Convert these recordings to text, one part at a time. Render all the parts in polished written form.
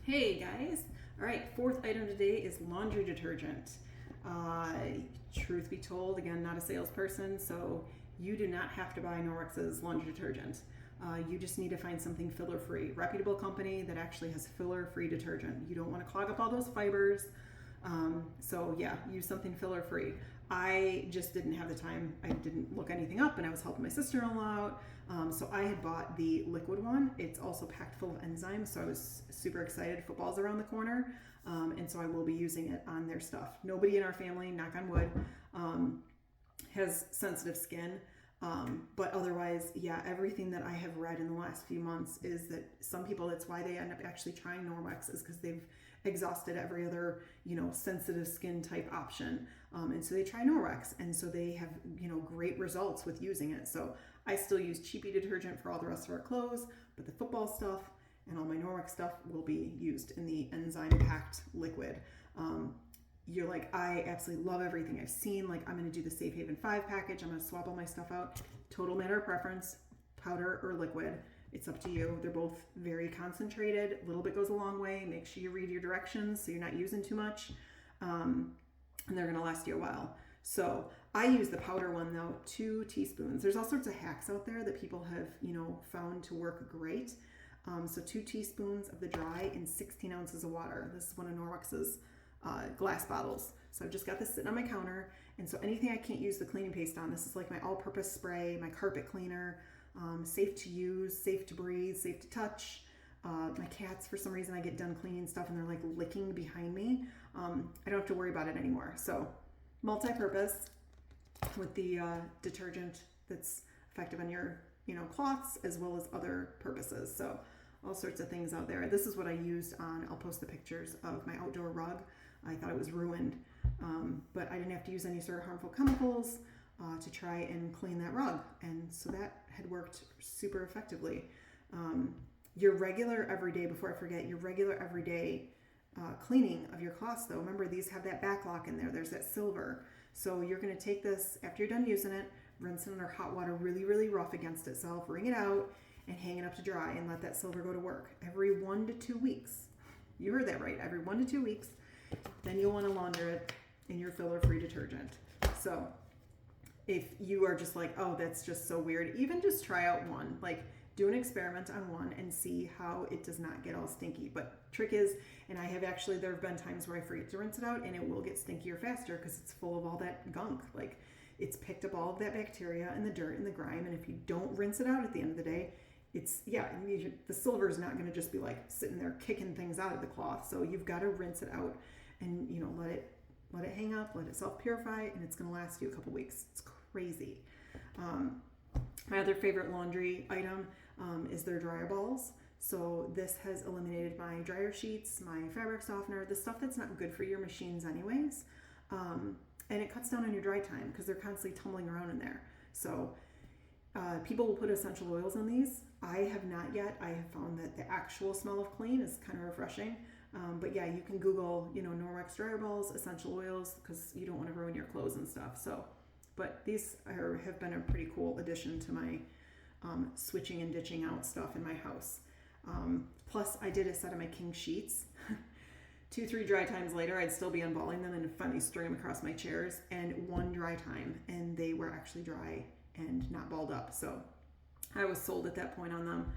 Hey guys! All right, fourth item today is laundry detergent. Truth be told, again, not a salesperson, so you do not have to buy Norwex's laundry detergent. You just need to find something filler-free. Reputable company that actually has filler-free detergent. You don't want to clog up all those fibers. So yeah, use something filler-free. I just didn't have the time. I didn't look anything up, and I was helping my sister-in-law out. So I had bought the liquid one. It's also packed full of enzymes, so I was super excited. Football's around the corner, and so I will be using it on their stuff. Nobody in our family, knock on wood, has sensitive skin. But otherwise, yeah, everything that I have read in the last few months is that some people, that's why they end up actually trying Norwex, is because they've exhausted every other, sensitive skin type option. And so they try Norwex, and so they have, great results with using it. So I still use cheapy detergent for all the rest of our clothes, but the football stuff and all my Norwex stuff will be used in the enzyme packed liquid. You're like, I absolutely love everything I've seen. Like, I'm going to do the Safe Haven 5 package. I'm going to swap all my stuff out. Total matter of preference, powder or liquid. It's up to you. They're both very concentrated. A little bit goes a long way. Make sure you read your directions so you're not using too much. And they're going to last you a while. So I use the powder one though, 2 teaspoons. There's all sorts of hacks out there that people have, found to work great. So 2 teaspoons of the dry in 16 ounces of water. This is one of Norwex's glass bottles. So I've just got this sitting on my counter. And so anything I can't use the cleaning paste on, this is like my all-purpose spray, my carpet cleaner, safe to use, safe to breathe, safe to touch. My cats, for some reason, I get done cleaning stuff and they're like licking behind me. I don't have to worry about it anymore. So multi-purpose with the detergent that's effective on your, cloths as well as other purposes. So all sorts of things out there. This is what I used on, I'll post the pictures of my outdoor rug. I thought it was ruined, but I didn't have to use any sort of harmful chemicals to try and clean that rug. And so that had worked super effectively. Your regular everyday, before I forget, your regular everyday cleaning of your cloths though, remember these have that back lock in there. There's that silver. So you're going to take this after you're done using it, rinse it under hot water really, really rough against itself, wring it out, and hang it up to dry and let that silver go to work every 1 to 2 weeks. You heard that right, every 1 to 2 weeks. Then you'll want to launder it in your filler-free detergent. So if you are just like, oh, that's just so weird, even just try out one. Like, do an experiment on one and see how it does not get all stinky. But trick is, and I have actually, there have been times where I forget to rinse it out and it will get stinkier faster because it's full of all that gunk. Like, it's picked up all of that bacteria and the dirt and the grime. And if you don't rinse it out at the end of the day, the silver is not going to just be like sitting there kicking things out of the cloth. So you've got to rinse it out and, let it hang up, let it self-purify, and it's going to last you a couple weeks. It's crazy. My other favorite laundry item is their dryer balls. So this has eliminated my dryer sheets, my fabric softener, the stuff that's not good for your machines anyways. And it cuts down on your dry time because they're constantly tumbling around in there. So people will put essential oils on these. I have not yet. I have found that the actual smell of clean is kind of refreshing. But yeah, you can Google, Norwex dryer balls, essential oils, because you don't want to ruin your clothes and stuff. So, but these have been a pretty cool addition to my switching and ditching out stuff in my house. Plus, I did a set of my king sheets. 2-3 dry times later, I'd still be unballing them and finally string them across my chairs. And 1 dry time, and they were actually dry and not balled up. So I was sold at that point on them.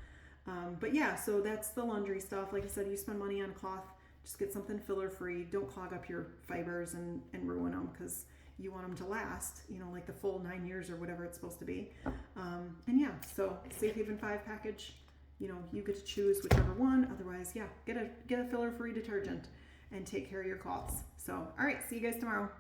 But yeah, so that's the laundry stuff. Like I said, you spend money on cloth, just get something filler free. Don't clog up your fibers and ruin them because you want them to last, like the full 9 years or whatever it's supposed to be. And yeah, so Safe Haven 5 package, you get to choose whichever one. Otherwise, yeah, get a filler free detergent and take care of your cloths. So, all right, see you guys tomorrow.